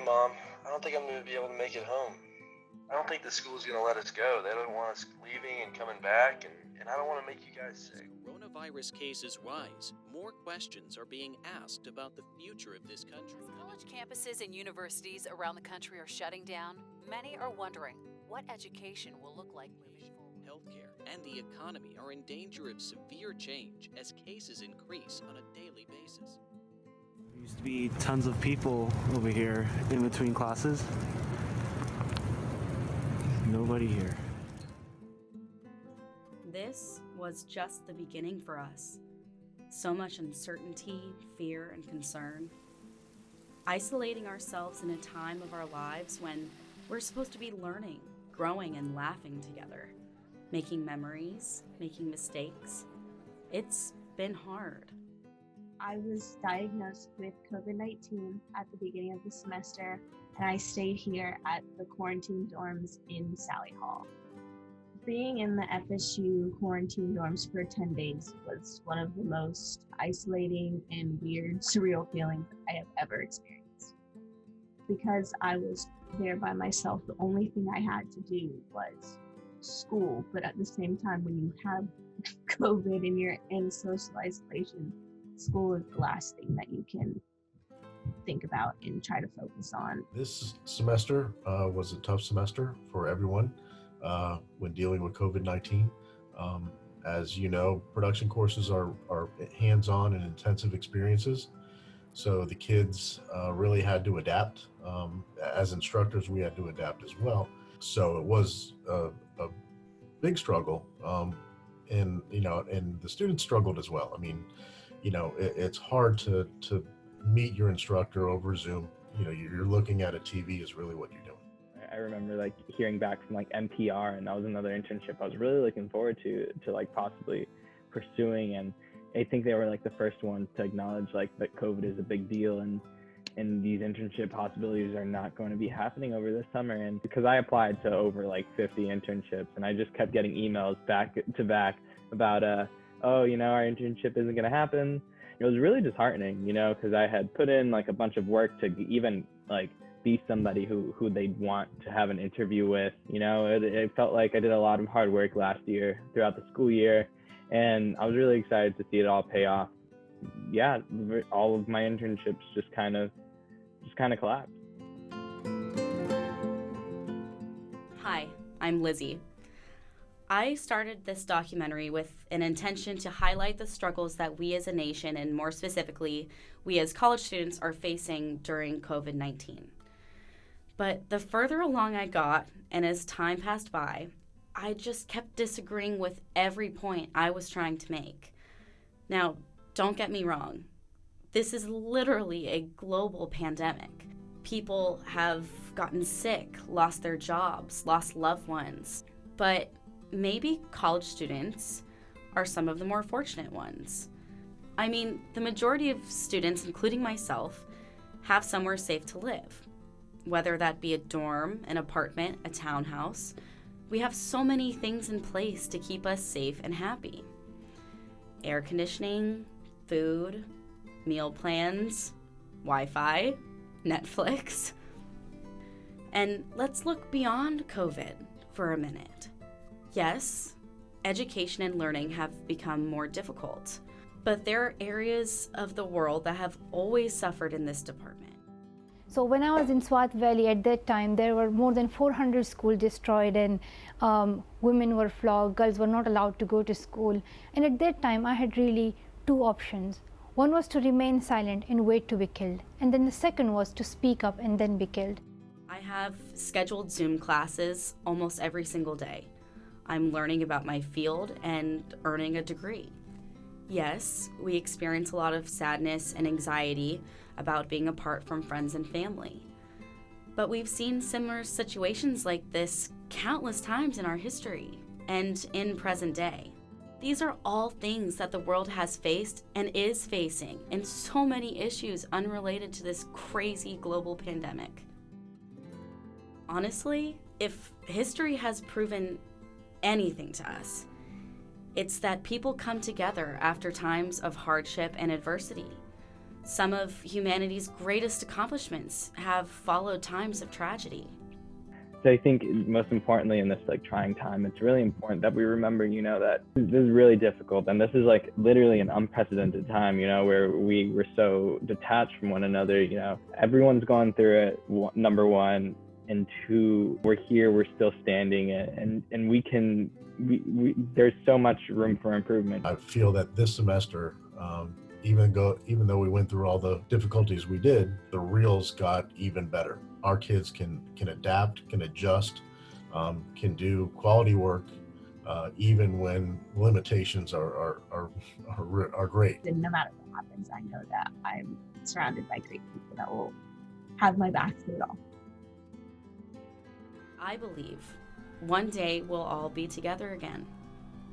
Mom. I don't think I'm going to be able to make it home. I don't think the school's going to let us go. They don't want us leaving and coming back, and I don't want to make you guys sick. Coronavirus cases rise. More questions are being asked about the future of this country. As college campuses and universities around the country are shutting down, many are wondering what education will look like moving forward. Healthcare and the economy are in danger of severe change as cases increase on a daily basis. There used to be tons of people over here in between classes. Nobody here. This was just the beginning for us. So much uncertainty, fear, and concern. Isolating ourselves in a time of our lives when we're supposed to be learning, growing, and laughing together. Making memories, making mistakes. It's been hard. I was diagnosed with COVID-19 at the beginning of the semester, and I stayed here at the quarantine dorms in Sally Hall. Being in the FSU quarantine dorms for 10 days was one of the most isolating and weird, surreal feelings I have ever experienced. Because I was there by myself, the only thing I had to do was school, but at the same time, when you have COVID and you're in social isolation, school is the last thing that you can think about and try to focus on. This semester was a tough semester for everyone when dealing with COVID-19. As you know, production courses are hands-on and intensive experiences. So the kids really had to adapt. As instructors, we had to adapt as well. So it was a big struggle. And the students struggled as well. I mean, it's hard to meet your instructor over Zoom. You're looking at a TV is really what you're doing. I remember hearing back from NPR, and that was another internship I was really looking forward to possibly pursuing. And I think they were the first ones to acknowledge that COVID is a big deal, and these internship possibilities are not going to be happening over this summer. And because I applied to over 50 internships, and I just kept getting emails back to back about our internship isn't going to happen. It was really disheartening, because I had put in a bunch of work to even be somebody who they'd want to have an interview with. It felt like I did a lot of hard work last year throughout the school year, and I was really excited to see it all pay off. Yeah, all of my internships just kind of collapsed. Hi, I'm Lizzie. I started this documentary with an intention to highlight the struggles that we as a nation, and more specifically, we as college students, are facing during COVID-19. But the further along I got, and as time passed by, I just kept disagreeing with every point I was trying to make. Now, don't get me wrong. This is literally a global pandemic. People have gotten sick, lost their jobs, lost loved ones. But maybe college students are some of the more fortunate ones. I mean, the majority of students, including myself, have somewhere safe to live. Whether that be a dorm, an apartment, a townhouse, we have so many things in place to keep us safe and happy. Air conditioning, food, meal plans, Wi-Fi, Netflix. And let's look beyond COVID for a minute. Yes, education and learning have become more difficult, but there are areas of the world that have always suffered in this department. So when I was in Swat Valley at that time, there were more than 400 schools destroyed, and women were flogged, girls were not allowed to go to school. And at that time, I had really two options. One was to remain silent and wait to be killed. And then the second was to speak up and then be killed. I have scheduled Zoom classes almost every single day. I'm learning about my field and earning a degree. Yes, we experience a lot of sadness and anxiety about being apart from friends and family. But we've seen similar situations like this countless times in our history and in present day. These are all things that the world has faced and is facing, and so many issues unrelated to this crazy global pandemic. Honestly, if history has proven anything to us, it's that people come together after times of hardship and adversity. Some of humanity's greatest accomplishments have followed times of tragedy. So I think most importantly in this like trying time, it's really important that we remember, that this is really difficult, and this is like literally an unprecedented time, where we were so detached from one another. Everyone's gone through it, number one, and two, we're here, we're still standing, and we can, there's so much room for improvement. I feel that this semester, even though we went through all the difficulties we did, the reels got even better. Our kids can adapt, can adjust, can do quality work, even when limitations are great. And no matter what happens, I know that I'm surrounded by great people that will have my back through it all. I believe one day we'll all be together again,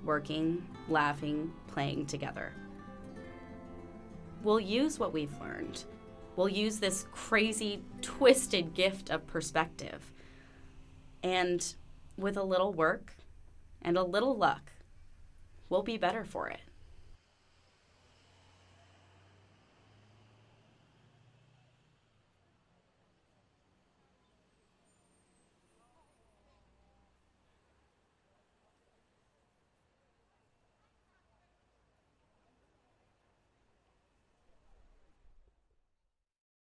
working, laughing, playing together. We'll use what we've learned. We'll use this crazy, twisted gift of perspective. And with a little work and a little luck, we'll be better for it.